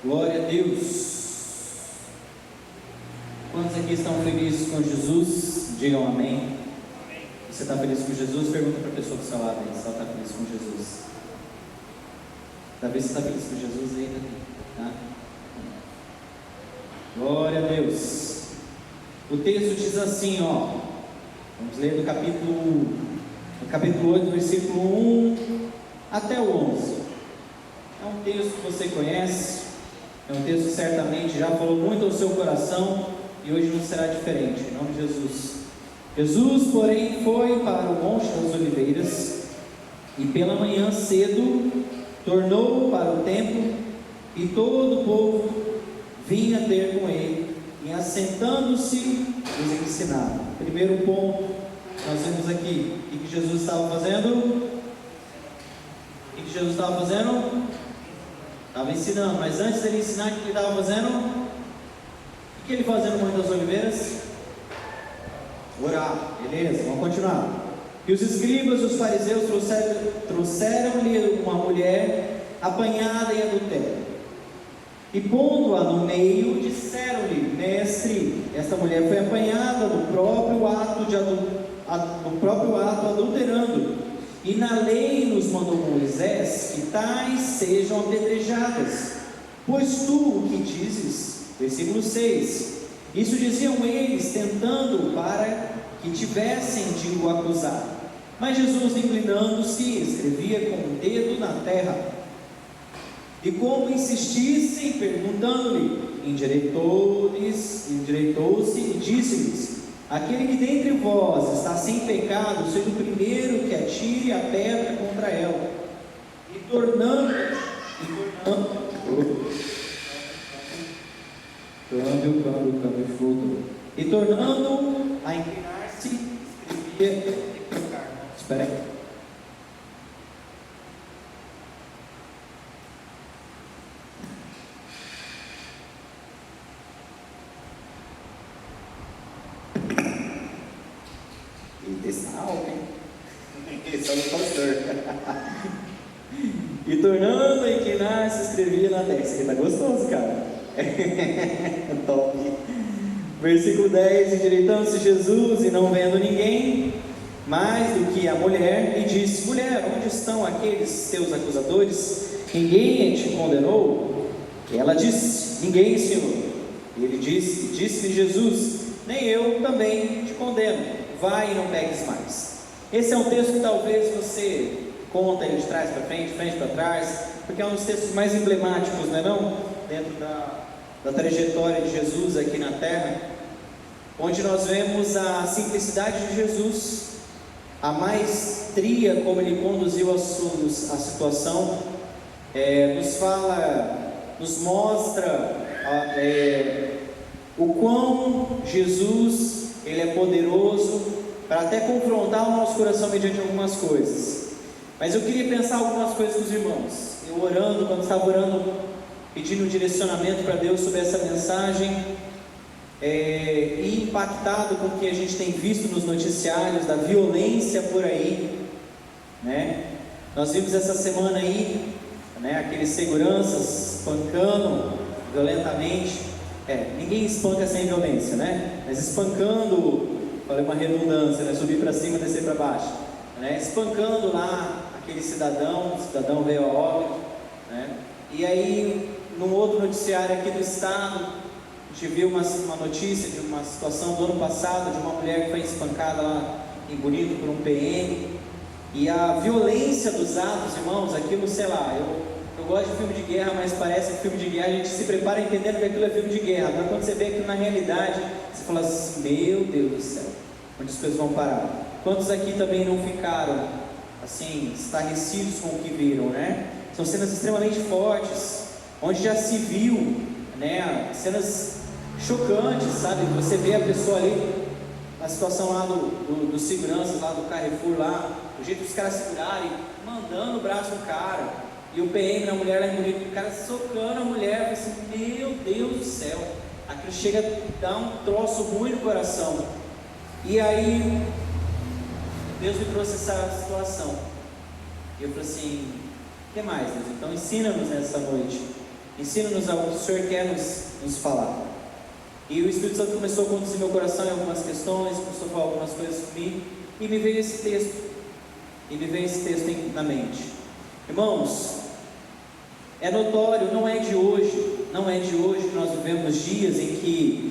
Glória a Deus. Quantos aqui estão felizes com Jesus? Digam amém. Você está feliz com Jesus? Pergunta para a pessoa do seu lado aí, se ela está feliz com Jesus. Talvez você está feliz com Jesus ainda, tá? Glória a Deus. O texto diz assim, vamos ler do capítulo 8, versículo 1 até o 11. É um texto que você conhece, é um texto que certamente já falou muito ao seu coração e hoje não será diferente, em nome de Jesus. Jesus, porém, foi para o Monte das Oliveiras e pela manhã cedo tornou para o templo e todo o povo vinha ter com ele e assentando-se os ensinava. Primeiro ponto, nós vemos aqui o que Jesus estava fazendo. O que Jesus estava fazendo? Estava ensinando, mas antes dele ensinar, o que ele estava fazendo? O que ele fazia no Monte das Oliveiras? Orar, beleza, vamos continuar. E os escribas e os fariseus trouxeram-lhe uma mulher apanhada em adultério, e pondo-a no meio, disseram-lhe: Mestre, esta mulher foi apanhada do próprio ato adulterando, e na lei nos mandou Moisés que tais sejam apedrejadas. Pois tu o que dizes? Versículo 6. Isso diziam eles, tentando para que tivessem de o acusar. Mas Jesus, inclinando-se, escrevia com o dedo na terra. E como insistissem, perguntando-lhe, endireitou-se e disse-lhes: Aquele que dentre vós está sem pecado, seja o primeiro que atire a pedra contra ela. E tornando a inclinar-se, escrevia. Espera aí. E tornando a inclinar-se, escrevia na terra. Isso aqui tá gostoso, cara. Top. Versículo 10: Endireitando-se Jesus e não vendo ninguém mais do que a mulher, lhe disse: Mulher, onde estão aqueles teus acusadores? Ninguém te condenou? E ela disse: Ninguém, Senhor. E ele disse-lhe Jesus: Nem eu também te condeno. Vai e não peques mais. Esse é um texto que talvez você conta ele de trás para frente, frente para trás, porque é um dos textos mais emblemáticos, não é não? Dentro da trajetória de Jesus aqui na terra, onde nós vemos a simplicidade de Jesus, a maestria como ele conduziu a situação, nos mostra o quão Jesus ele é poderoso para até confrontar o nosso coração mediante algumas coisas. Mas eu queria pensar algumas coisas com os irmãos. Eu orando, quando estava orando, pedindo um direcionamento para Deus sobre essa mensagem, e impactado com o que a gente tem visto nos noticiários, da violência por aí, né? Nós vimos essa semana aí, né, aqueles seguranças espancando violentamente, ninguém espanca sem violência, né? Mas espancando, falei uma redundância, né? Subir para cima, descer para baixo, né? Espancando lá aquele cidadão, o cidadão veio a óbito, né? E aí, num outro noticiário aqui do estado, a gente viu uma notícia de uma situação do ano passado, de uma mulher que foi espancada lá em Bonito por um PM, e a violência dos atos, irmãos, aquilo, sei lá, eu gosto de filme de guerra, mas parece que filme de guerra a gente se prepara entendendo que aquilo é filme de guerra, mas quando você vê aquilo na realidade, você fala assim: meu Deus do céu, onde as coisas vão parar? Quantos aqui também não ficaram assim, estarrecidos com o que viram, né? São cenas extremamente fortes, onde já se viu, né, cenas chocantes, sabe? Você vê a pessoa ali, a situação lá dos seguranças lá do Carrefour lá, o jeito dos caras segurarem, mandando o braço no cara, e o PM na mulher lá em Bonito, o cara socando a mulher, assim, meu Deus do céu, aquilo chega a dar um troço ruim no coração. E aí Deus me trouxe essa situação, e eu falei assim: o que mais, Deus? Então ensina-nos nessa noite. ensina-nos ao que o Senhor quer nos falar. E o Espírito Santo começou a conduzir meu coração em algumas questões, começou a falar algumas coisas comigo, e me veio esse texto, na mente. Irmãos, é notório, não é de hoje que nós vivemos dias em que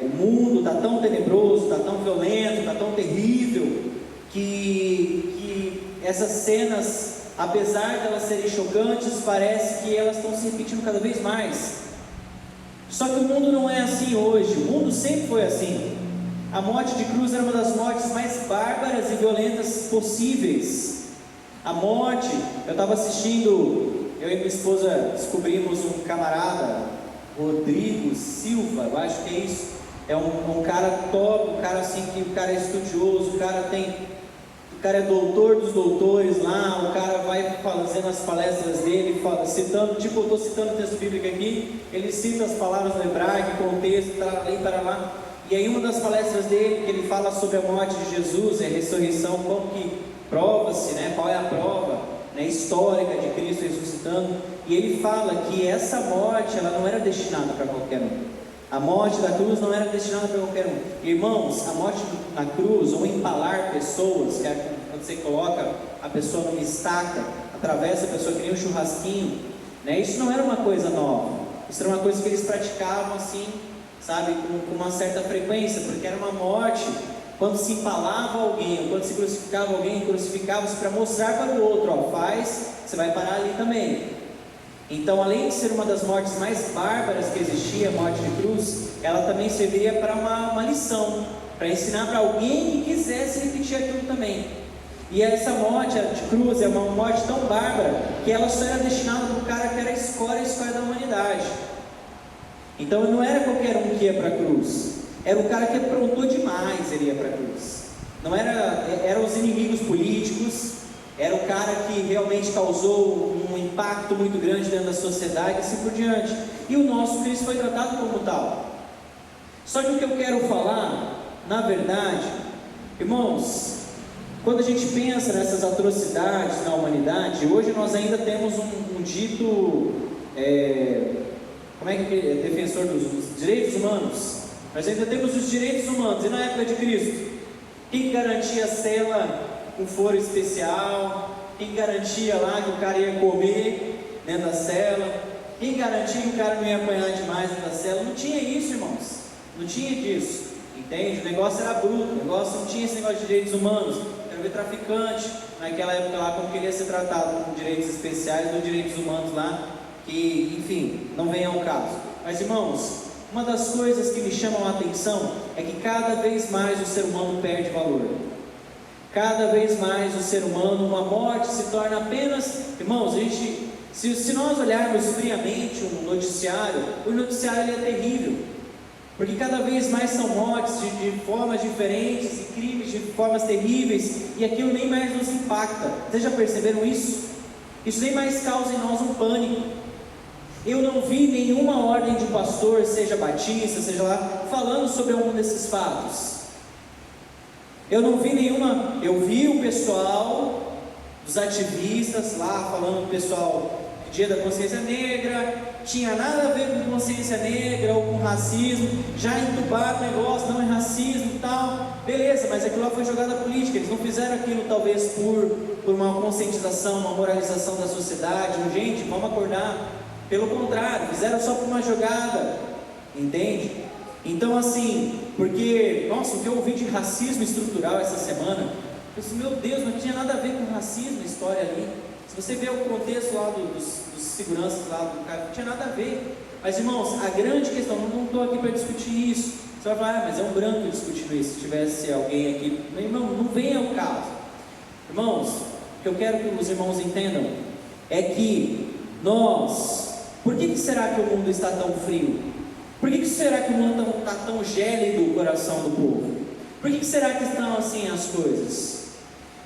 o mundo está tão tenebroso, está tão violento, está tão terrível, que essas cenas, apesar de elas serem chocantes, parece que elas estão se repetindo cada vez mais. Só que o mundo não é assim hoje, o mundo sempre foi assim. A morte de cruz era uma das mortes mais bárbaras e violentas possíveis. A morte, eu estava assistindo, eu e minha esposa descobrimos um camarada, Rodrigo Silva, eu acho que é isso. É um cara top, um cara assim, que o cara é estudioso, o cara é doutor dos doutores lá, o cara vai fazendo as palestras dele, citando, tipo eu estou citando o texto bíblico aqui, ele cita as palavras no hebraico, contexto, para lá. E aí uma das palestras dele, que ele fala sobre a morte de Jesus e a ressurreição, como que prova-se, né, qual é a prova, né, histórica de Cristo ressuscitando, e ele fala que essa morte, ela não era destinada para qualquer um. A morte da cruz não era destinada para qualquer um. Irmãos, a morte na cruz, ou empalar pessoas, que é quando você coloca a pessoa numa estaca, atravessa a pessoa que nem um churrasquinho, né? Isso não era uma coisa nova. Isso era uma coisa que eles praticavam assim, sabe, com uma certa frequência, porque era uma morte, quando se empalava alguém, ou quando se crucificava alguém, crucificava-se para mostrar para o outro, ó, faz, você vai parar ali também. Então, além de ser uma das mortes mais bárbaras que existia, a morte de cruz, ela também servia para uma lição, para ensinar para alguém que quisesse repetir aquilo também. E essa morte de cruz é uma morte tão bárbara, que ela só era destinada para o cara que era a escória da humanidade. Então, não era qualquer um que ia para a cruz, era o cara que aprontou demais, ele ia para a cruz. Não eram os inimigos políticos, era o cara que realmente causou um impacto muito grande dentro da sociedade e assim por diante. E o nosso Cristo foi tratado como tal. Só que o que eu quero falar, na verdade, irmãos, quando a gente pensa nessas atrocidades na humanidade, hoje nós ainda temos um dito, como é que é, defensor dos direitos humanos. Nós ainda temos os direitos humanos. E na época de Cristo, quem garantia a cela com foro especial? Quem garantia lá que o cara ia comer dentro da cela? Quem garantia que o cara não ia apanhar demais dentro da cela? Não tinha isso, irmãos. Não tinha disso. Entende? O negócio era bruto. O negócio não tinha esse negócio de direitos humanos. Quero ver traficante naquela época lá, como queria ser tratado com direitos especiais ou direitos humanos lá, que, enfim, não vem ao caso. Mas, irmãos, uma das coisas que me chamam a atenção é que cada vez mais o ser humano perde valor. Cada vez mais o ser humano, uma morte se torna apenas... Irmãos, se nós olharmos friamente o noticiário ele é terrível, porque cada vez mais são mortes de formas diferentes e crimes de formas terríveis, e aquilo nem mais nos impacta. Vocês já perceberam isso? Isso nem mais causa em nós um pânico. Eu não vi nenhuma ordem de pastor, seja batista, seja lá, falando sobre algum desses fatos. Eu não vi nenhuma, eu vi o pessoal dos ativistas lá falando do pessoal do Dia da Consciência Negra, tinha nada a ver com consciência negra ou com racismo, já entubaram o negócio, não é racismo e tal, beleza, mas aquilo lá foi jogada política, eles não fizeram aquilo talvez por uma conscientização, uma moralização da sociedade, gente, vamos acordar, pelo contrário, fizeram só por uma jogada, entende? Então assim, porque, nossa, o que eu ouvi de racismo estrutural essa semana, eu disse, meu Deus, não tinha nada a ver com racismo a história ali. Se você vê o contexto lá dos seguranças lá do cara, não tinha nada a ver. Mas irmãos, a grande questão, não estou aqui para discutir isso. Você vai falar, mas é um branco discutindo isso, se tivesse alguém aqui. Meu irmão, não vem ao caso. Irmãos, o que eu quero que os irmãos entendam é que por que será que o mundo está tão frio? Por que será que o mundo está tão gélido o coração do povo? Por que será que estão assim as coisas?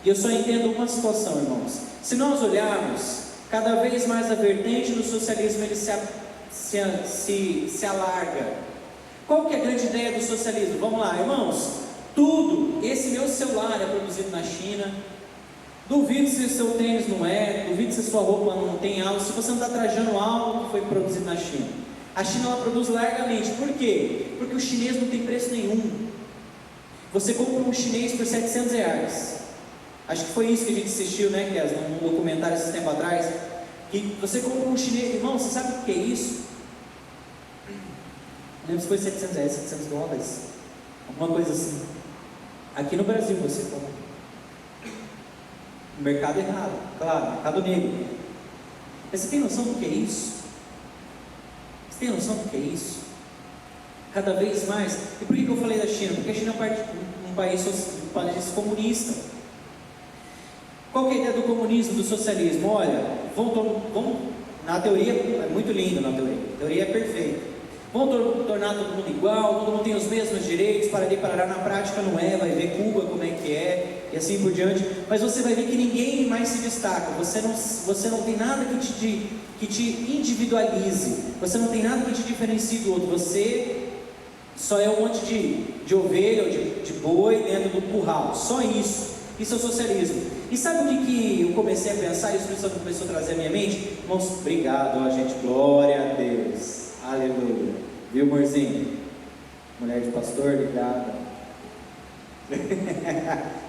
E eu só entendo uma situação, irmãos. Se nós olharmos, cada vez mais a vertente do socialismo ele se alarga. Qual que é a grande ideia do socialismo? Vamos lá, irmãos. Tudo, esse meu celular é produzido na China. Duvido se o seu tênis não é, duvido se a sua roupa não tem algo, se você não está trajando algo que foi produzido na China. A China, ela produz largamente. Por quê? Porque o chinês não tem preço nenhum. Você compra um chinês por R$700. Acho que foi isso que a gente assistiu, né, Kes, num documentário esse tempo atrás. Que você compra um chinês, irmão, você sabe o que é isso? Não lembro se foi R$700, $700, alguma coisa assim. Aqui no Brasil você compra. No mercado errado, claro, mercado negro. Mas você tem noção do que é isso? Você tem noção do que é isso? Cada vez mais. E por que eu falei da China? Porque a China é um país comunista. Qual que é a ideia do comunismo, do socialismo? Olha, vamos na teoria, é muito lindo na teoria. A teoria é perfeita. Vão tornar todo mundo igual, todo mundo tem os mesmos direitos, parará, na prática não é, vai ver Cuba como é que é, e assim por diante, mas você vai ver que ninguém mais se destaca, você não tem nada que te individualize, você não tem nada que te diferencie do outro, você só é um monte de ovelha ou de boi dentro do curral, só isso é o socialismo. E sabe o que eu comecei a pensar, e isso começou a trazer à minha mente? Irmãos, obrigado, ó, gente, glória a Deus. Aleluia. Viu, amorzinho? Mulher de pastor, ligada.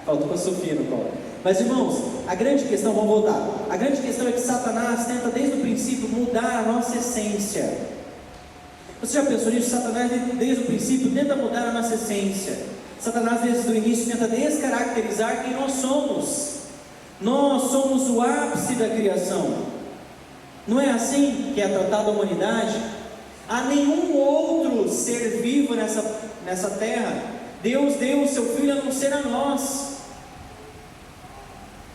Faltou com a Sofia no colo. Mas, irmãos, a grande questão, vamos voltar. A grande questão é que Satanás tenta desde o princípio mudar a nossa essência. Você já pensou nisso? Satanás desde o princípio tenta mudar a nossa essência. Satanás desde o início tenta descaracterizar quem nós somos. Nós somos o ápice da criação. Não é assim que é tratada a humanidade? Há nenhum outro ser vivo nessa terra. Deus deu o seu Filho a não ser a nós.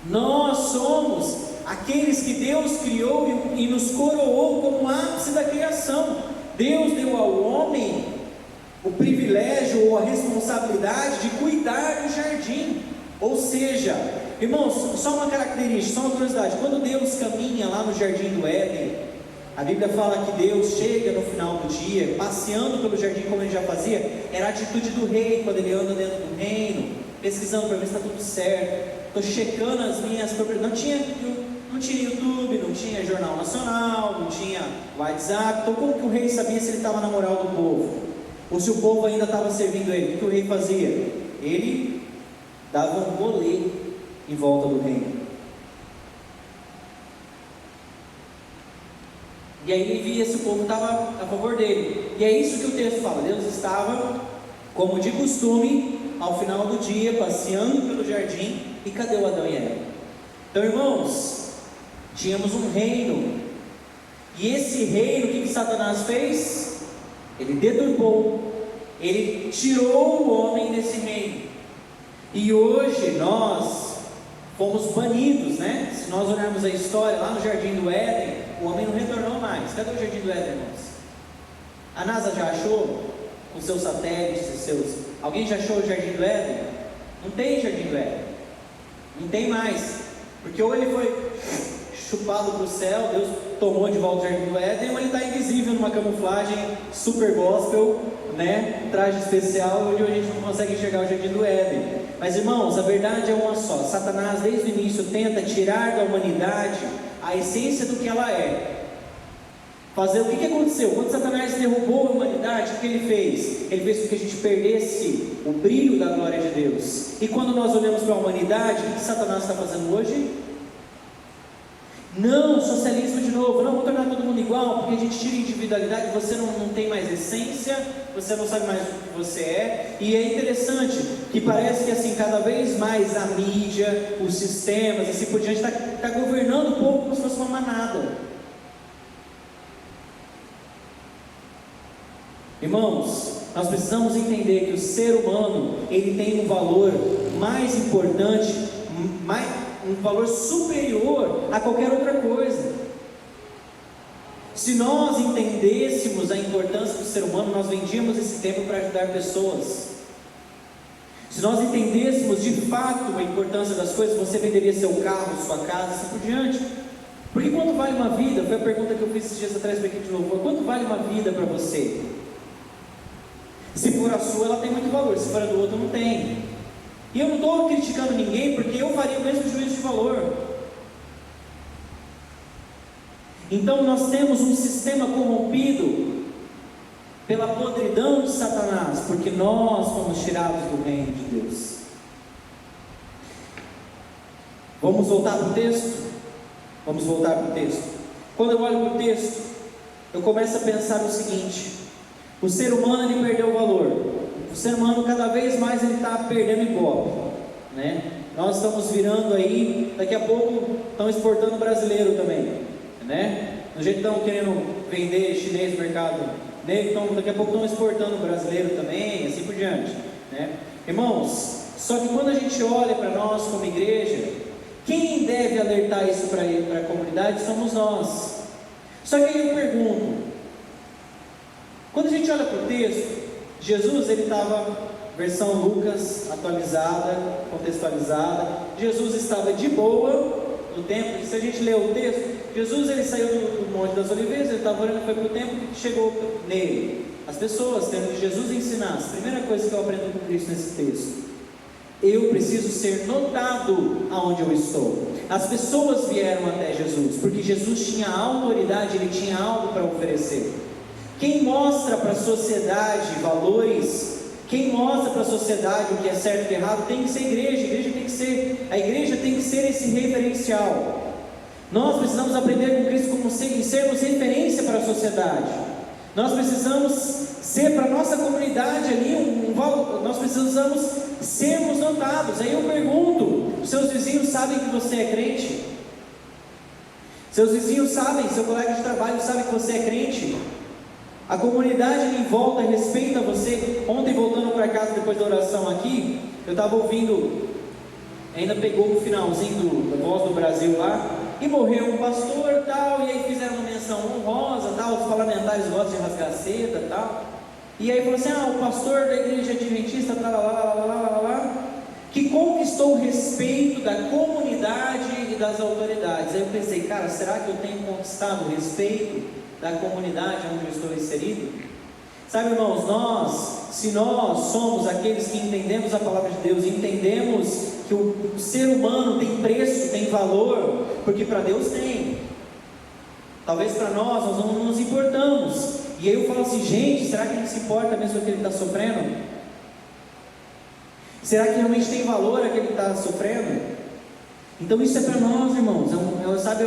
Nós somos aqueles que Deus criou e nos coroou como ápice da criação. Deus deu ao homem o privilégio ou a responsabilidade de cuidar do jardim. Ou seja, irmãos, só uma característica, só uma curiosidade. Quando Deus caminha lá no jardim do Éden, a Bíblia fala que Deus chega no final do dia, passeando pelo jardim como ele já fazia. Era a atitude do rei, quando ele anda dentro do reino, pesquisando para ver se está tudo certo, estou checando as minhas propriedades. Não tinha YouTube, não tinha Jornal Nacional, não tinha WhatsApp. Então como que o rei sabia se ele estava na moral do povo? Ou se o povo ainda estava servindo ele? O que o rei fazia? Ele dava um rolê em volta do reino. E aí ele via se o povo estava a favor dele. E é isso que o texto fala. Deus estava, como de costume, ao final do dia, passeando pelo jardim. E cadê o Adão e Eva? Então, irmãos, tínhamos um reino. E esse reino, o que Satanás fez? Ele deturpou. Ele tirou o homem desse reino. E hoje nós fomos banidos, né? Se nós olharmos a história, lá no Jardim do Éden, o homem não retornou mais. Cadê o Jardim do Éden, irmãos? A NASA já achou? Com seus satélites e seus... Alguém já achou o Jardim do Éden? Não tem Jardim do Éden. Não tem mais. Porque ou ele foi chupado para o céu, Deus tomou de volta o Jardim do Éden, ou ele está invisível numa camuflagem super gospel, né? Traje especial, onde a gente não consegue enxergar o Jardim do Éden. Mas, irmãos, a verdade é uma só. Satanás desde o início tenta tirar da humanidade a essência do que ela é. Fazer o que aconteceu? Quando Satanás derrubou a humanidade, o que ele fez? Ele fez com que a gente perdesse o brilho da glória de Deus. E quando nós olhamos para a humanidade, o que Satanás está fazendo hoje? Não, socialismo de novo, não, vou tornar todo mundo igual, porque a gente tira individualidade, você não tem mais essência, você não sabe mais o que você é. E é interessante que parece que assim, cada vez mais a mídia, os sistemas, assim por diante, está governando o povo como se fosse uma manada. Irmãos, nós precisamos entender que o ser humano, ele tem um valor mais importante, um valor superior a qualquer outra coisa. Se nós entendêssemos a importância do ser humano, nós vendíamos esse tempo para ajudar pessoas. Se nós entendêssemos de fato a importância das coisas, você venderia seu carro, sua casa, assim por diante. Porque quanto vale uma vida? Foi a pergunta que eu fiz esses dias atrás para aqui de novo. Quanto vale uma vida para você? Se for a sua, ela tem muito valor. Se for a do outro, não tem. E eu não estou criticando ninguém, porque eu faria o mesmo juízo de valor. Então nós temos um sistema corrompido pela podridão de Satanás, porque nós fomos tirados do reino de Deus. Vamos voltar para o texto? Vamos voltar para o texto. Quando eu olho para o texto, eu começo a pensar o seguinte: o ser humano, ele perdeu o valor. O ser humano cada vez mais ele está perdendo ibope, né? Nós estamos virando aí, daqui a pouco estão exportando brasileiro também, né? Do jeito que estão querendo vender chinês no mercado negro, então daqui a pouco estão exportando brasileiro também, assim por diante, né? Irmãos, só que quando a gente olha para nós como igreja, quem deve alertar isso para a comunidade somos nós. Só que aí eu pergunto, quando a gente olha para o texto, Jesus, ele estava, versão Lucas, atualizada, contextualizada, Jesus estava de boa no templo. E se a gente ler o texto, Jesus, ele saiu do Monte das Oliveiras, ele estava orando, foi para o templo, e chegou nele as pessoas, tendo que Jesus ensinasse. Primeira coisa que eu aprendo com Cristo nesse texto: eu preciso ser notado aonde eu estou. As pessoas vieram até Jesus, porque Jesus tinha autoridade, ele tinha algo para oferecer. Quem mostra para a sociedade valores, quem mostra para a sociedade o que é certo e errado, tem que ser a igreja a igreja tem que ser esse referencial. Nós precisamos aprender com Cristo como sermos referência para a sociedade. Nós precisamos ser para a nossa comunidade ali nós precisamos sermos notados. Aí eu pergunto: seus vizinhos sabem que você é crente? Seus vizinhos sabem, seu colega de trabalho sabe que você é crente? A comunidade em volta respeita você? Ontem, voltando para casa depois da oração aqui, eu estava ouvindo, ainda pegou o finalzinho da Voz do Brasil lá, e morreu um pastor e tal, e aí fizeram uma menção honrosa, tal, os parlamentares gostam de rasgar seda e tal, e aí falou assim: o pastor da igreja adventista, que conquistou o respeito da comunidade e das autoridades. Aí eu pensei, cara, será que eu tenho conquistado o respeito da comunidade onde eu estou inserido? Sabe, irmãos, se nós somos aqueles que entendemos a palavra de Deus, entendemos que o ser humano tem preço, tem valor, porque para Deus tem. Talvez para nós não nos importamos. E aí eu falo assim: gente, será que ele se importa mesmo com o que ele está sofrendo? Será que realmente tem valor aquele que ele está sofrendo? Então isso é para nós, irmãos, é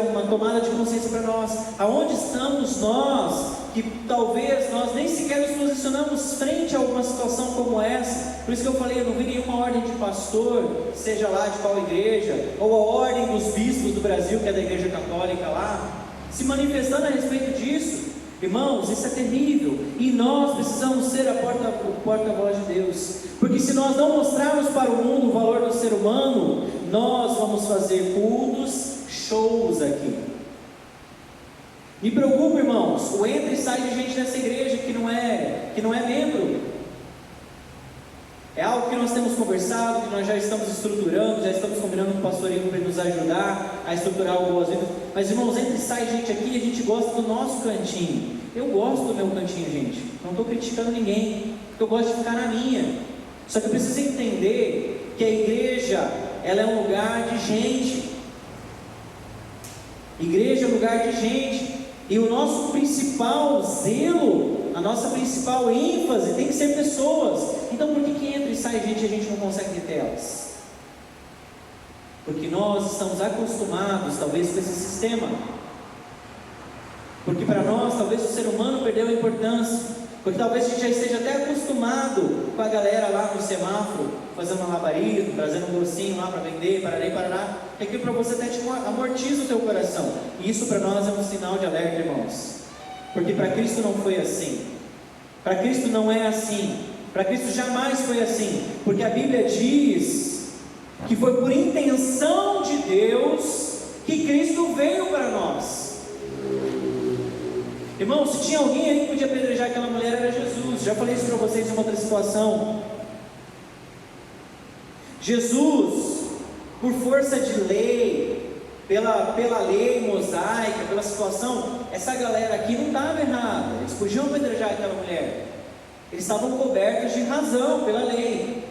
uma tomada de consciência para nós. Aonde estamos nós, que talvez nós nem sequer nos posicionamos frente a alguma situação como essa? Por isso que eu falei, eu não vi nenhuma ordem de pastor, seja lá de qual igreja, ou a ordem dos bispos do Brasil, que é da igreja católica lá, se manifestando a respeito disso. Irmãos, isso é terrível, e nós precisamos ser o porta-voz de Deus, porque se nós não mostrarmos para o mundo o valor do ser humano, nós vamos fazer cultos, shows aqui. Me preocupa, irmãos, o entra e sai de gente dessa igreja que não é membro. É algo que nós temos conversado, que nós já estamos estruturando, já estamos combinando com o pastor Igor para nos ajudar a estruturar o Boas Vidas. Mas, irmãos, entra e sai gente aqui e a gente gosta do nosso cantinho. Eu gosto do meu cantinho, gente. Não estou criticando ninguém, porque eu gosto de ficar na minha. Só que eu preciso entender que a igreja, ela é um lugar de gente. Igreja é um lugar de gente. E o nosso principal zelo, a nossa principal ênfase tem que ser pessoas. Então por que entra e sai gente e a gente não consegue deter elas? Porque nós estamos acostumados talvez com esse sistema. Porque para nós talvez o ser humano perdeu a importância. Porque talvez a gente já esteja até acostumado com a galera lá no semáforo, fazendo malabarismo, trazendo um docinho lá para vender, parará. É que para você até amortiza o teu coração. E isso para nós é um sinal de alerta, irmãos. Porque para Cristo não foi assim. Para Cristo não é assim. Para Cristo jamais foi assim. Porque a Bíblia diz que foi por intenção de Deus que Cristo veio para nós. Irmão, se tinha alguém aí que podia apedrejar aquela mulher, era Jesus. Já falei isso para vocês em uma outra situação. Jesus, por força de lei, pela lei mosaica, pela situação, essa galera aqui não estava errada. Eles podiam apedrejar aquela mulher. Eles estavam cobertos de razão pela lei.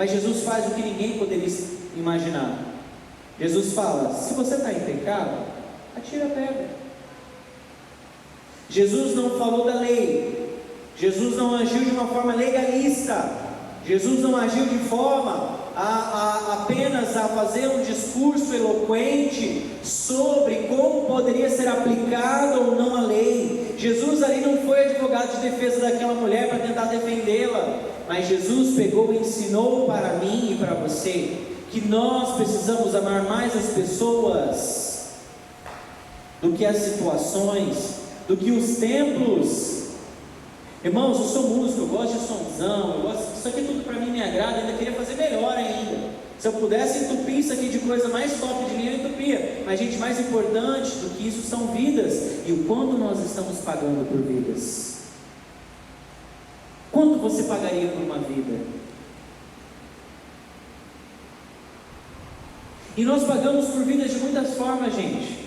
Mas Jesus faz o que ninguém poderia imaginar. Jesus fala: se você está em pecado, atira a pedra. Jesus não falou da lei. Jesus não agiu de uma forma legalista. Jesus não agiu de forma apenas a fazer um discurso eloquente sobre como poderia ser aplicado ou não a lei. Jesus ali não foi advogado de defesa daquela mulher para tentar defendê-la, mas Jesus pegou e ensinou para mim e para você que nós precisamos amar mais as pessoas do que as situações, do que os templos. Irmãos, eu sou músico, eu gosto de somzão, isso aqui tudo para mim me agrada, ainda queria fazer melhor ainda. Se eu pudesse entupir isso aqui de coisa mais top de linha, eu entupia. Mas gente, mais importante do que isso são vidas, e o quanto nós estamos pagando por vidas. Quanto você pagaria por uma vida? E nós pagamos por vidas de muitas formas, gente.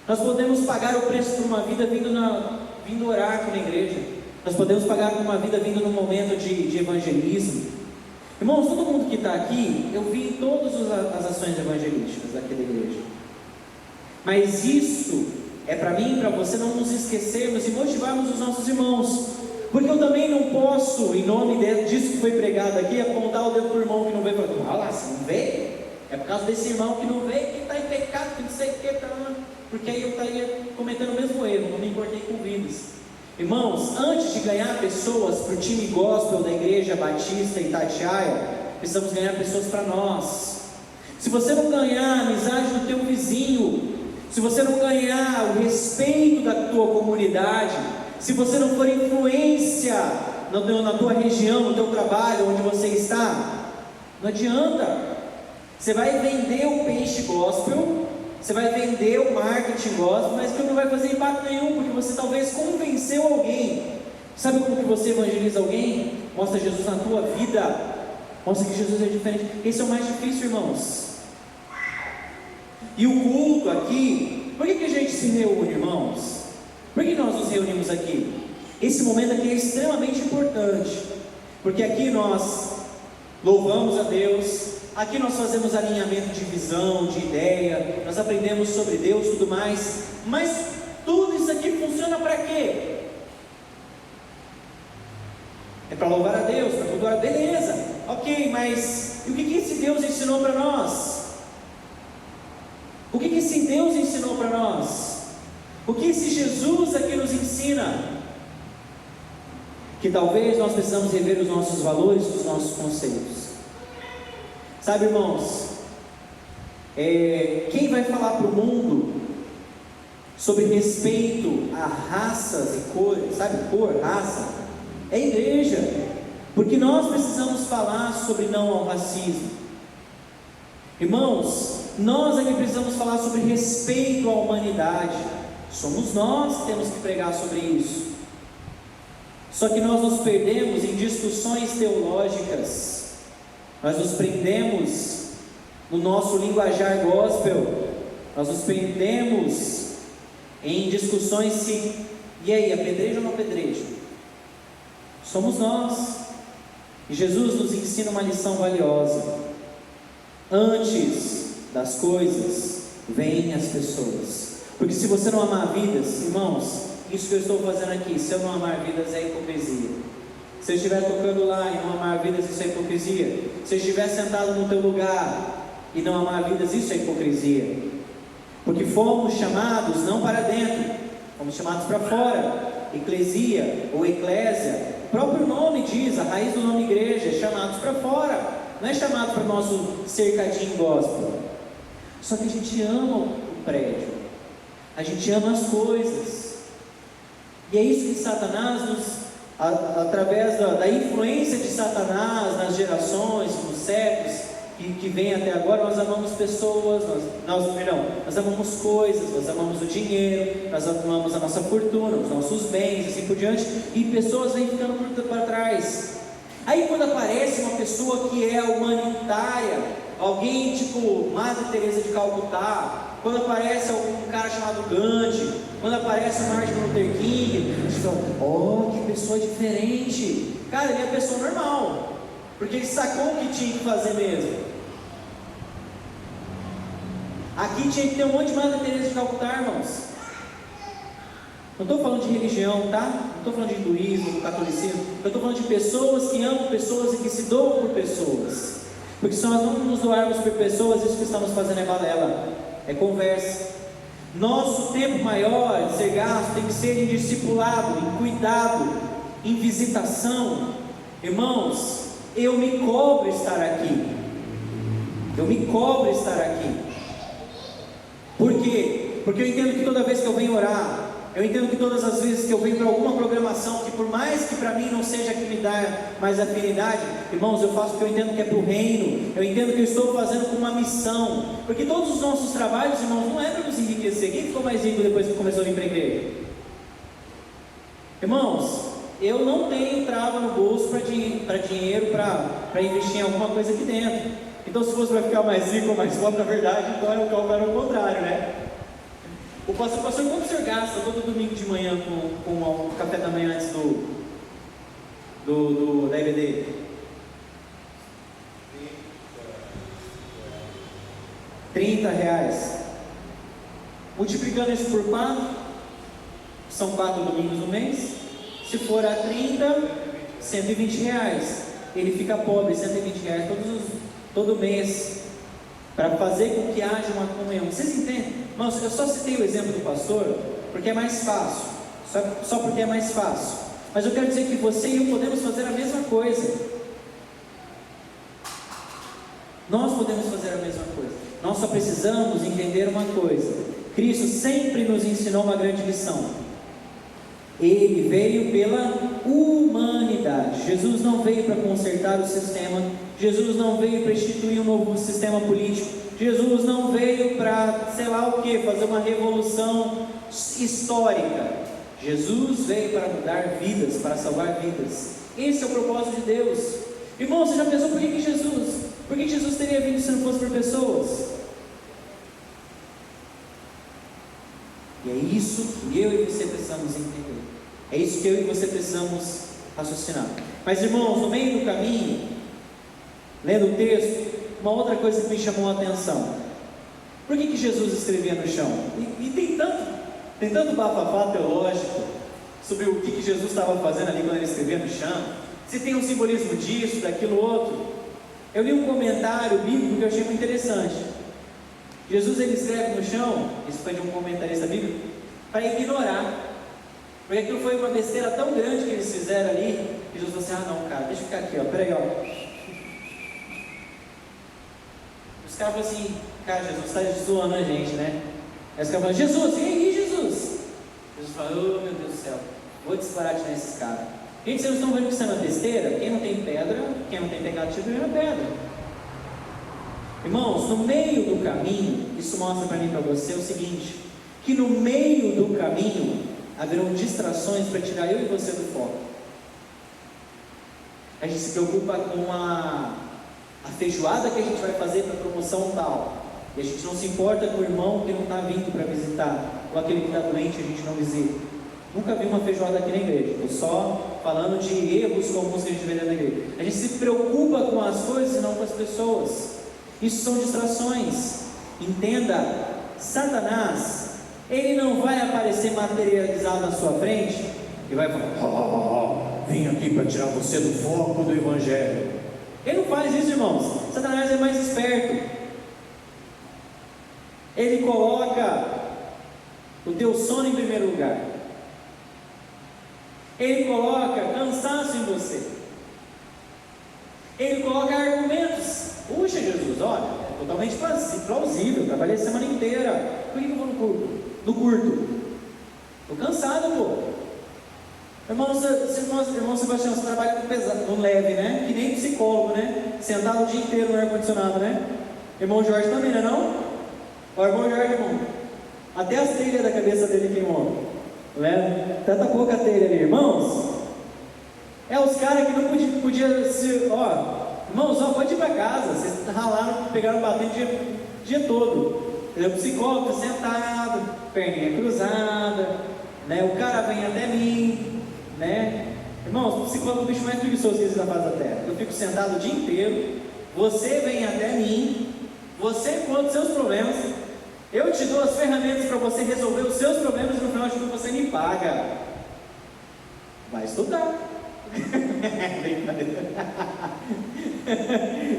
Nós podemos pagar o preço por uma vida vindo orar aqui na igreja. Nós podemos pagar por uma vida vindo num momento de evangelismo. Irmãos, todo mundo que está aqui, eu vi em todas as ações evangelísticas aqui da igreja. Mas isso é para mim e para você não nos esquecermos e motivarmos os nossos irmãos. Porque eu também não posso, em nome disso que foi pregado aqui, apontar o dedo para o irmão que não veio e falar: olha lá, você não veio? É por causa desse irmão que não veio, que está em pecado, que não sei o que, porque aí eu estaria cometendo o mesmo erro, não me importei com vidas. Irmãos, antes de ganhar pessoas para o time gospel da igreja Batista Itatiaia, precisamos ganhar pessoas para nós. Se você não ganhar a amizade do teu vizinho, se você não ganhar o respeito da tua comunidade, se você não for influência na tua região, no teu trabalho, onde você está, não adianta. Você vai vender o peixe gospel, você vai vender o marketing gospel, mas que não vai fazer impacto nenhum, porque você talvez convenceu alguém. Sabe como que você evangeliza alguém? Mostra Jesus na tua vida, mostra que Jesus é diferente. Esse é o mais difícil, irmãos. E o culto aqui, por que a gente se reúne, irmãos? Por que nós nos reunimos aqui? Esse momento aqui é extremamente importante, porque aqui nós louvamos a Deus. Aqui nós fazemos alinhamento de visão, de ideia, nós aprendemos sobre Deus e tudo mais, mas tudo isso aqui funciona para quê? É para louvar a Deus, para cultuar, beleza, ok, mas e o que esse Deus ensinou para nós? O que esse Deus ensinou para nós? O que esse Jesus aqui nos ensina? Que talvez nós precisamos rever os nossos valores, os nossos conceitos. Sabe, irmãos, quem vai falar para o mundo sobre respeito a raças e cores, sabe, cor, raça, é a igreja, porque nós precisamos falar sobre não ao racismo. Irmãos, nós é que precisamos falar sobre respeito à humanidade, somos nós que temos que pregar sobre isso. Só que nós nos perdemos em discussões teológicas. Nós nos prendemos no nosso linguajar gospel, nós nos prendemos em discussões e aí, apedrejo ou não apedrejo? Somos nós, e Jesus nos ensina uma lição valiosa: antes das coisas, vêm as pessoas, porque se você não amar vidas, irmãos, isso que eu estou fazendo aqui, se eu não amar vidas é hipocrisia. Se eu estiver tocando lá e não amar vidas, isso é hipocrisia. Se eu estiver sentado no teu lugar e não amar vidas, isso é hipocrisia. Porque fomos chamados não para dentro, fomos chamados para fora. Eclesia ou eclésia, o próprio nome diz, a raiz do nome igreja, é chamados para fora. Não é chamado para o nosso cercadinho gospel. Só que a gente ama o prédio, a gente ama as coisas. E é isso que Satanás através da influência de Satanás nas gerações, nos séculos que vem até agora, nós amamos pessoas, nós amamos coisas, nós amamos o dinheiro, nós amamos a nossa fortuna, os nossos bens, assim por diante, e pessoas vêm ficando para trás. Aí quando aparece uma pessoa que é humanitária, alguém tipo Madre Teresa de Calcutá, quando aparece um cara chamado Gandhi, quando aparece o Martin Luther King, a gente fala: oh, que pessoa diferente. Cara, ele é pessoa normal. porque ele sacou o que tinha que fazer mesmo. Aqui tinha que ter um monte de Madre Teresa de Calcutá, irmãos. Não estou falando de religião, tá? Não estou falando de hinduísmo, do catolicismo. Eu estou falando de pessoas que amam pessoas e que se doam por pessoas. Porque se nós não nos doarmos por pessoas, isso que estamos fazendo é balela, é conversa. Nosso tempo maior de ser gasto tem que ser em discipulado, em cuidado, em visitação. Irmãos, eu me cobro estar aqui. Eu me cobro estar aqui. Por quê? Porque eu entendo que toda vez que eu venho orar, eu entendo que todas as vezes que eu venho para alguma programação, que por mais que para mim não seja a que me dá mais afinidade, irmãos, eu faço porque eu entendo que é para o reino, eu entendo que eu estou fazendo com uma missão, porque todos os nossos trabalhos, irmãos, não é para nos enriquecer. Quem ficou mais rico depois que começou a vir para a igreja? Irmãos, eu não tenho trava no bolso para dinheiro, para investir em alguma coisa aqui dentro. Então, se fosse para ficar mais rico ou mais pobre, na verdade, então era o contrário, né? O pastor, quanto o senhor gasta todo domingo de manhã com o café da manhã antes da EBD? R$30. Multiplicando isso por 4, são 4 domingos no mês. Se for a 30, R$120. Ele fica pobre, R$120 todo mês, para fazer com que haja uma comunhão. Vocês entendem? Irmãos, eu só citei o exemplo do pastor porque é mais fácil, só porque é mais fácil. Mas eu quero dizer que você e eu podemos fazer a mesma coisa. Nós podemos fazer a mesma coisa. Nós só precisamos entender uma coisa: Cristo sempre nos ensinou uma grande lição. Ele veio pela humanidade. Jesus não veio para consertar o sistema. Jesus não veio para instituir um novo sistema político. Jesus não veio para, sei lá o que, fazer uma revolução histórica. Jesus veio para mudar vidas, para salvar vidas. Esse é o propósito de Deus. Irmão, você já pensou por que Jesus teria vindo se não fosse por pessoas? E é isso que eu e você precisamos entender. É isso que eu e você precisamos raciocinar. Mas, irmãos, no meio do caminho, lendo o texto, uma outra coisa que me chamou a atenção: por que Jesus escrevia no chão? E tem tanto bafafá teológico sobre o que Jesus estava fazendo ali quando ele escrevia no chão. Se tem um simbolismo disso, daquilo, outro. Eu li um comentário bíblico que eu achei muito interessante. Jesus, ele escreve no chão, isso foi de um comentarista bíblico, para ignorar. Porque aquilo foi uma besteira tão grande que eles fizeram ali, que Jesus falou assim: não, cara, deixa eu ficar aqui, peraí, Os caras falaram assim: cara, Jesus está zoando a gente, né? Aí os caras falaram: Jesus, e aí, Jesus? Jesus falou: oh, meu Deus do céu, vou desbaratinar esses caras. Gente, vocês não estão vendo que isso é uma besteira? Quem não tem pedra, quem não tem pecado, tira a primeira pedra. Irmãos, no meio do caminho, isso mostra para mim e para você o seguinte: que no meio do caminho haverão distrações para tirar eu e você do foco. A gente se preocupa com a feijoada que a gente vai fazer para promoção tal, e a gente não se importa com o irmão que não está vindo para visitar, ou aquele que está doente a gente não visita. Nunca vi uma feijoada aqui na igreja. Estou só falando de erros comuns que a gente vê na igreja. A gente se preocupa com as coisas e não com as pessoas. Isso são distrações. Entenda, Satanás, ele não vai aparecer materializado na sua frente e vai falar: vim aqui para tirar você do foco do Evangelho. Ele não faz isso, irmãos. Satanás é mais esperto. Ele coloca o teu sono em primeiro lugar. Ele coloca cansaço em você. Ele coloca argumentos. Puxa, Jesus, olha, é totalmente plausível. Trabalhei a semana inteira. Por que eu vou no curto? Estou cansado, pô. Irmão Sebastião, você trabalha com pesado, com leve, né? Que nem psicólogo, né? Sentado o dia inteiro no ar-condicionado, né? Irmão Jorge também, não é não? Ó, irmão Jorge, irmão. Até as telhas da cabeça dele queimou. Né? Tanta pouca telha ali, irmãos. É os caras que não podiam se. Ó, irmãos, pode ir para casa. Vocês ralaram, pegaram batendo o dia todo. Ele é um psicólogo sentado, perninha cruzada, né? O cara vem até mim, né? Irmãos, o psicólogo é o bicho mais preguiçoso que existe na face da terra. Eu fico sentado o dia inteiro, você vem até mim, você conta os seus problemas, eu te dou as ferramentas para você resolver os seus problemas e no final de tudo você me paga. Vai estudar.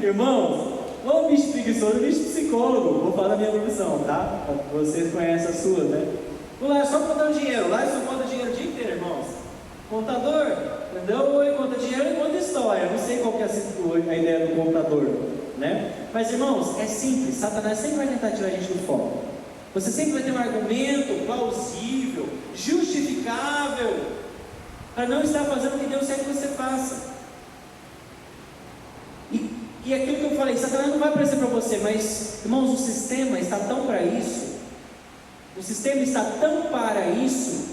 Irmãos, o bicho preguiçoso é o bicho psicólogo. Vou falar da minha profissão, tá? Vocês conhecem a sua, né? Lá é só contar o dinheiro, lá é só conta dinheiro o dia inteiro, irmãos. Contador, entendeu? Ele conta dinheiro e conta história. Não sei qual que é a ideia do contador, né? Mas irmãos, é simples. Satanás sempre vai tentar tirar a gente do foco. Você sempre vai ter um argumento plausível, justificável, para não estar fazendo o que Deus quer que você faça. E aquilo que eu falei, Satanás não vai aparecer para você, mas irmãos, o sistema está tão para isso, o sistema está tão para isso,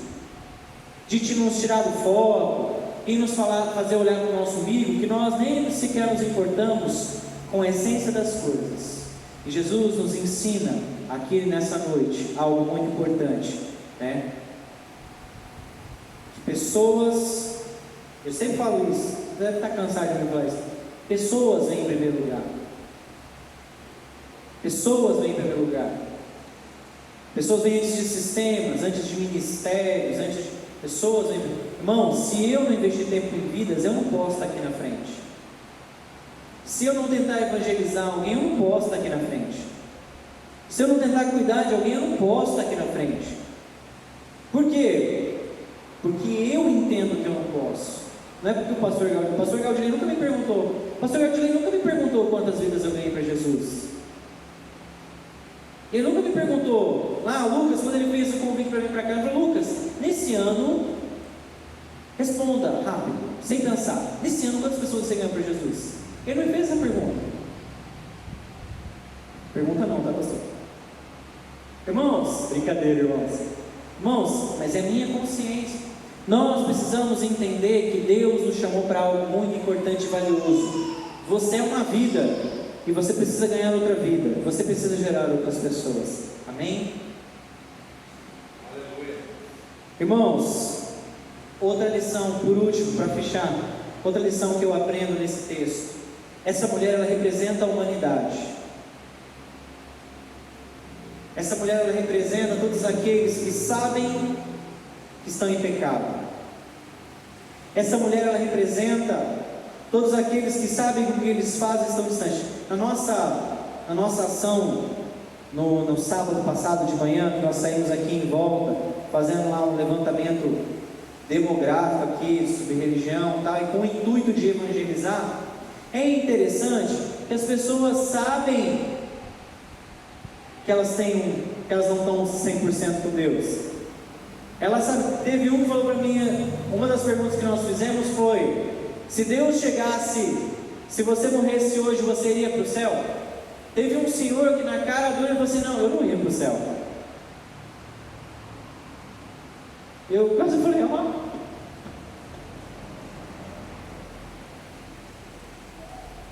de te nos tirar do foco, e nos fazer olhar para o nosso umbigo, que nós nem sequer nos importamos com a essência das coisas. E Jesus nos ensina aqui nessa noite algo muito importante, né? Que pessoas, eu sempre falo isso, deve estar cansado de me falar isso, pessoas vêm em primeiro lugar. Pessoas vêm em primeiro lugar. Pessoas vêm antes de sistemas, antes de ministérios, antes de pessoas. Irmão, se eu não investir tempo em vidas, eu não posso estar aqui na frente. Se eu não tentar evangelizar alguém, eu não posso estar aqui na frente. Se eu não tentar cuidar de alguém, eu não posso estar aqui na frente. Por quê? Porque eu entendo que eu não posso. Não é porque o pastor Galdinei nunca me perguntou quantas vidas eu ganhei para Jesus. Ele nunca me perguntou, Lucas, quando ele fez o convite para vir para cá, eu falei, Lucas, nesse ano, responda rápido, sem pensar, nesse ano quantas pessoas você ganhou para Jesus? Ele não me fez essa pergunta. Pergunta não, tá, pastor? Irmãos, brincadeira, irmãos. Irmãos, mas é minha consciência. Nós precisamos entender que Deus nos chamou para algo muito importante e valioso. Você é uma vida e você precisa ganhar outra vida. Você precisa gerar outras pessoas. Amém? Aleluia. Irmãos, outra lição, por último, para fechar. Outra lição que eu aprendo nesse texto. Essa mulher, ela representa a humanidade. Essa mulher, ela representa todos aqueles que sabem que estão em pecado. Essa mulher, ela representa todos aqueles que sabem que o que eles fazem estão distantes. Na nossa ação no sábado passado de manhã, que nós saímos aqui em volta, fazendo lá um levantamento demográfico aqui sobre religião, e com o intuito de evangelizar, é interessante que as pessoas sabem que elas não estão 100% com Deus. Ela sabe, teve um que falou para mim, uma das perguntas que nós fizemos foi: se Deus chegasse, se você morresse hoje, você iria para o céu? Teve um senhor que na cara dura falou assim: não, eu não ia para o céu. Eu quase falei: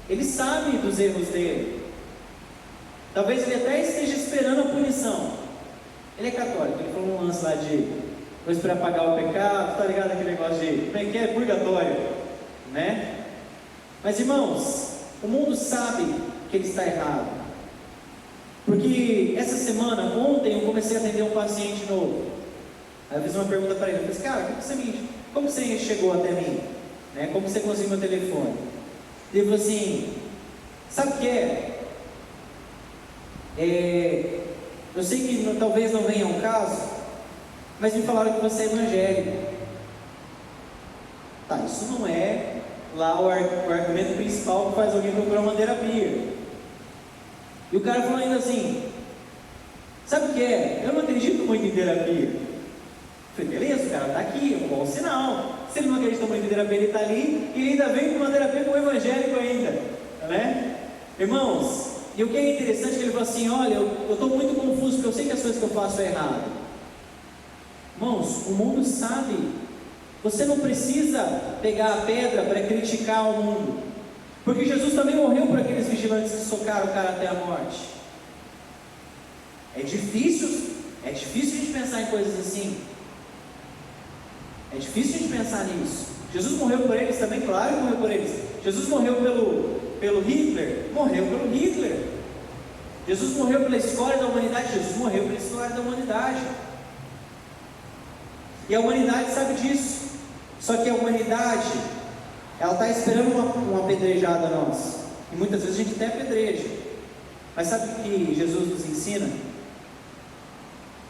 ele sabe dos erros dele. Talvez ele até esteja esperando a punição. Ele é católico, ele falou um lance lá de vou esperar pagar o pecado, tá ligado? Aquele negócio de como é que é? Purgatório, né? Mas irmãos, o mundo sabe que ele está errado. Porque essa semana, ontem, eu comecei a atender um paciente novo. Aí eu fiz uma pergunta para ele, eu falei: cara, como você chegou até mim? Né? Como você conseguiu meu telefone? Ele falou assim: sabe o que é? Eu sei que talvez não venha um caso, mas me falaram que você é evangélico. Tá, isso não é lá o argumento principal que faz alguém procurar uma terapia. E o cara falou ainda assim: sabe o que é? Eu não acredito muito em terapia. Eu falei: beleza, o cara está aqui, é um bom sinal. Se ele não acredita muito em terapia, ele está ali, e ele ainda vem com uma terapia com o evangélico ainda, né? Irmãos, e o que é interessante é que ele falou assim: olha, eu estou muito confuso, porque eu sei que as coisas que eu faço é errado. Irmãos, o mundo sabe. Você não precisa pegar a pedra para criticar o mundo, porque Jesus também morreu por aqueles vigilantes que socaram o cara até a morte. É difícil a gente pensar em coisas assim. É difícil a gente pensar nisso. Jesus morreu por eles também? Claro que morreu por eles. Jesus morreu pelo Hitler? Morreu pelo Hitler. Jesus morreu pela história da humanidade? Jesus morreu pela história da humanidade. E a humanidade sabe disso. Só que a humanidade, ela está esperando uma apedrejada a nós. E muitas vezes a gente até apedreja. Mas sabe o que Jesus nos ensina?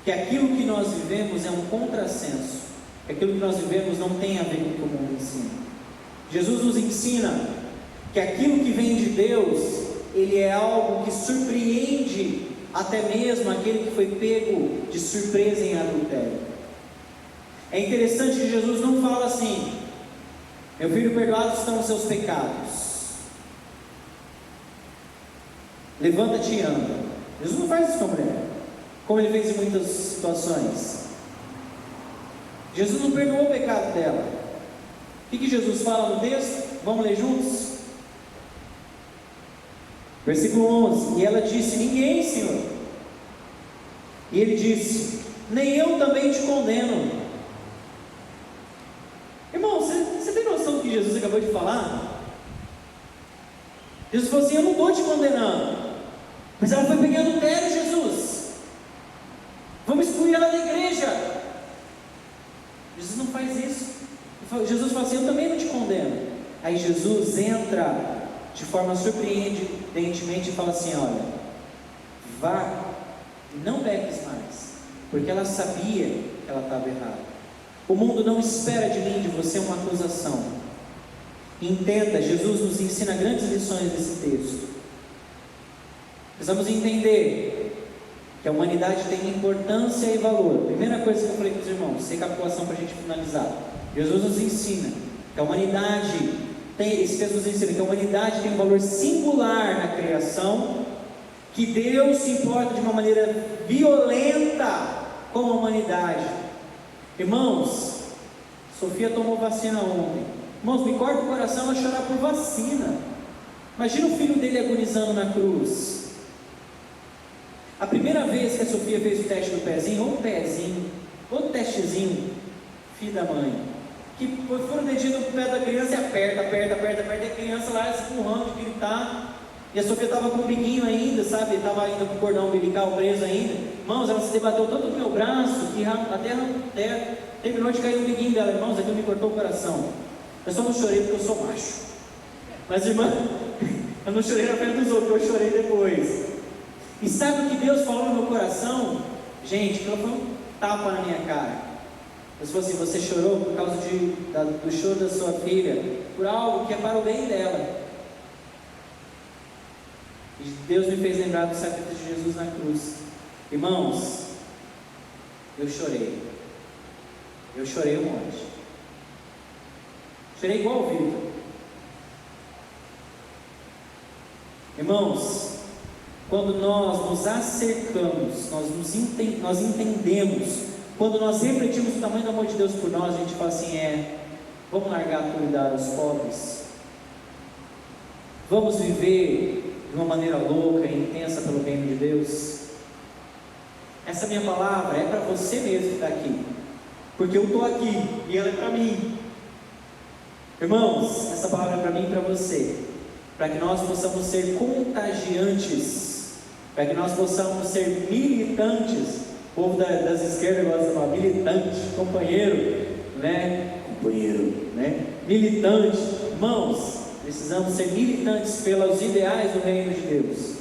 Que aquilo que nós vivemos é um contrassenso. Que aquilo que nós vivemos não tem a ver com o que o mundo ensina. Jesus nos ensina que aquilo que vem de Deus, ele é algo que surpreende até mesmo aquele que foi pego de surpresa em adultério. É interessante que Jesus não fala assim: meu filho, perdoados estão os seus pecados, levanta-te e anda. Jesus não faz isso com a mulher, como ele fez em muitas situações. Jesus não perdoou o pecado dela. O que Jesus fala no texto? Vamos ler juntos? Versículo 11: e ela disse: ninguém, Senhor. E ele disse: nem eu também te condeno. Irmão, você tem noção do que Jesus acabou de falar? Jesus falou assim: eu não estou te condenando. Mas ela foi pegar adultério, Jesus. Vamos excluir ela da igreja. Jesus não faz isso. Jesus fala assim: eu também não te condeno. Aí Jesus entra de forma surpreendentemente e fala assim: olha, vá e não peques mais. Porque ela sabia que ela estava errada. O mundo não espera de mim, de você, uma acusação. Entenda, Jesus nos ensina grandes lições nesse texto. Precisamos entender que a humanidade tem importância e valor. Primeira coisa que eu falei para os irmãos, recapitulação para a gente finalizar. Jesus nos ensina que a humanidade esse texto nos ensina que a humanidade tem um valor singular na criação, que Deus se importa de uma maneira violenta com a humanidade. Irmãos, Sofia tomou vacina ontem. Irmãos, me corta o coração ela chorar por vacina. Imagina o filho dele agonizando na cruz. A primeira vez que a Sofia fez o teste do pezinho, outro testezinho, filho da mãe, que foram o dedinho no pé da criança e aperta, e a criança lá se empurrando de gritar. E a Sofia estava com o biguinho ainda, sabe? Estava ainda com o cordão umbilical preso ainda. Irmãos, ela se debateu tanto no meu braço que até terminou de cair o biguinho dela. Irmãos, aquilo me cortou o coração. Eu só não chorei porque eu sou macho. Mas, irmã, eu não chorei na frente dos outros, eu chorei depois. E sabe o que Deus falou no meu coração? Gente, aquilo foi um tapa na minha cara. Deus falou assim: você chorou por causa do choro da sua filha, por algo que é para o bem dela. E Deus me fez lembrar do sacrifício de Jesus na cruz. Irmãos, eu chorei. Eu chorei um monte. Chorei igual o Vitor. Irmãos, quando nós nos acercamos, nós entendemos, quando nós refletimos o tamanho do amor de Deus por nós, a gente fala assim: vamos largar tudo e dar aos pobres. Vamos viver de uma maneira louca e intensa pelo reino de Deus. Essa minha palavra é para você mesmo que está aqui, porque eu estou aqui e ela é para mim. Irmãos, essa palavra é para mim e para você, para que nós possamos ser contagiantes, para que nós possamos ser militantes. O povo das esquerdas gosta de falar militante, companheiro, né? Militante. Irmãos, precisamos ser militantes pelos ideais do reino de Deus.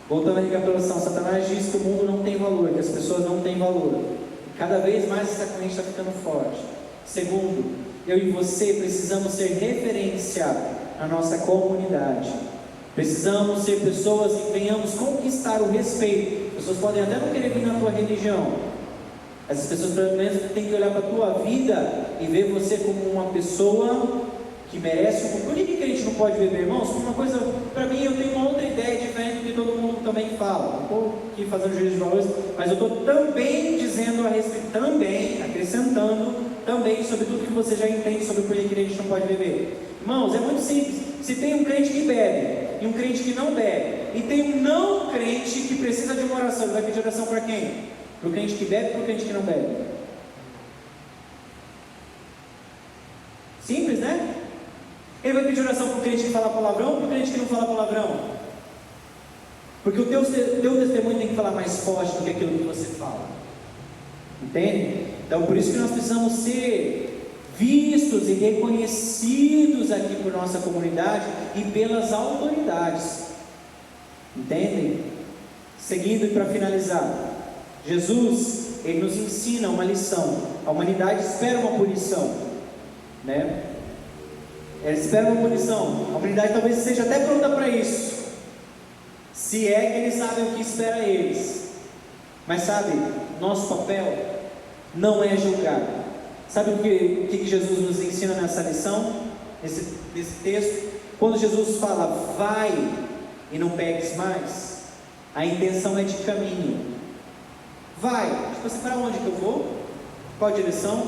Voltando à recapitulação, Satanás diz que o mundo não tem valor, que as pessoas não têm valor. E cada vez mais essa corrente está ficando forte. Segundo, eu e você precisamos ser referência na nossa comunidade. Precisamos ser pessoas que venhamos conquistar o respeito. As pessoas podem até não querer vir na tua religião. Essas pessoas pelo menos têm que olhar para a tua vida e ver você como uma pessoa que merece. Por que crente não pode beber, irmãos? Uma coisa, para mim, eu tenho uma outra ideia diferente do que todo mundo também fala. Não estou aqui fazendo juízo de valores, mas eu estou também dizendo a respeito, também acrescentando também sobre tudo que você já entende sobre por que crente não pode beber. Irmãos, é muito simples. Se tem um crente que bebe e um crente que não bebe, e tem um não crente que precisa de uma oração, ele vai pedir oração para quem? Para o crente que bebe ou para o crente que não bebe? Ele vai pedir oração para o crente que fala palavrão ou para o crente que não fala palavrão? Porque o teu testemunho tem que falar mais forte do que aquilo que você fala. Entende? Então por isso que nós precisamos ser vistos e reconhecidos aqui por nossa comunidade e pelas autoridades. Entendem? Seguindo e para finalizar, Jesus, Ele nos ensina uma lição. A humanidade espera uma punição, né? Ela espera uma punição. A humanidade talvez esteja até pronta para isso, se é que eles sabem o que espera eles. Mas sabe, nosso papel não é julgar. Sabe o que Jesus nos ensina nessa lição, nesse texto? Quando Jesus fala, vai e não peques mais, a intenção é de caminho. Vai, tipo assim, para onde que eu vou? Qual direção?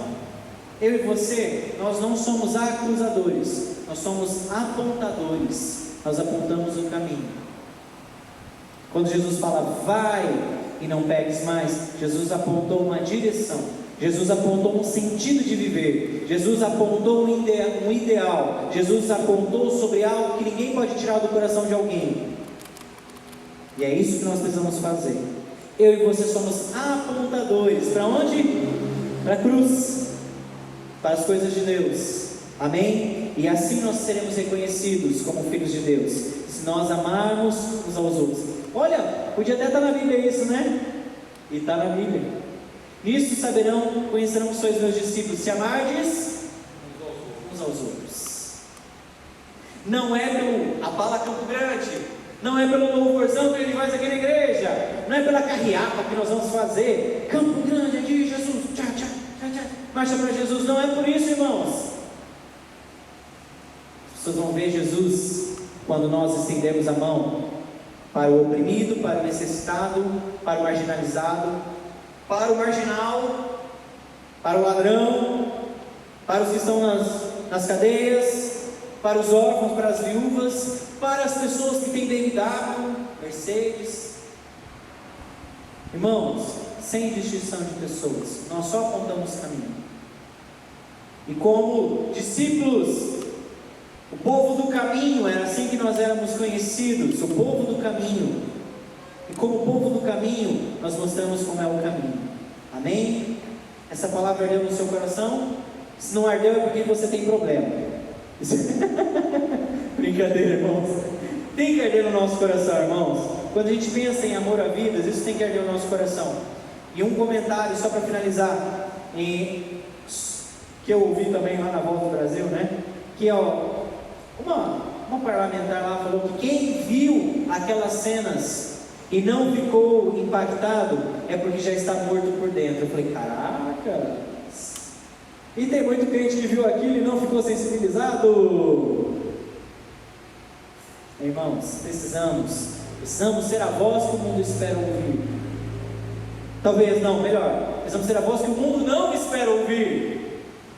Eu e você, nós não somos acusadores, nós somos apontadores. Nós apontamos o caminho. Quando Jesus fala, vai e não peques mais, Jesus apontou uma direção, Jesus apontou um sentido de viver, Jesus apontou um ideal, Jesus apontou sobre algo que ninguém pode tirar do coração de alguém. E é isso que nós precisamos fazer. Eu e você somos apontadores. Para onde? Para a cruz, para as coisas de Deus. Amém? E assim nós seremos reconhecidos como filhos de Deus, se nós amarmos uns aos outros. Olha, podia até estar na Bíblia isso, né? E está na Bíblia. Nisso conhecerão que sois meus discípulos, se amardes uns aos outros. Não é pelo Abala Campo Grande, não é pelo louvorzão que ele faz aqui na igreja, não é pela carreata que nós vamos fazer, Campo Grande aqui, Jesus, tchá, tchá, tchá, tchá, marcha para Jesus. Não é por isso, irmãos. As pessoas vão ver Jesus quando nós estendemos a mão para o oprimido, para o necessitado, para o marginalizado, para o marginal, para o ladrão, para os que estão nas cadeias, para os órfãos, para as viúvas, para as pessoas que têm BMW, Mercedes. Irmãos, sem distinção de pessoas, nós só apontamos caminho. E como discípulos, o povo do caminho, era assim que nós éramos conhecidos, o povo do caminho. E como povo do caminho, nós mostramos como é o caminho. Amém? Essa palavra ardeu no seu coração? Se não ardeu é porque você tem problema. Brincadeira, irmãos. Tem que arder no nosso coração, irmãos. Quando a gente pensa em amor a vidas, isso tem que arder no nosso coração. E um comentário, só para finalizar, que eu ouvi também lá na Volta do Brasil, né? Que uma parlamentar lá falou que quem viu aquelas cenas e não ficou impactado é porque já está morto por dentro. Eu falei, caraca! E tem muito crente que viu aquilo e não ficou sensibilizado. Irmãos, precisamos ser a voz que o mundo espera ouvir. Talvez não, melhor, precisamos ser a voz que o mundo não espera ouvir.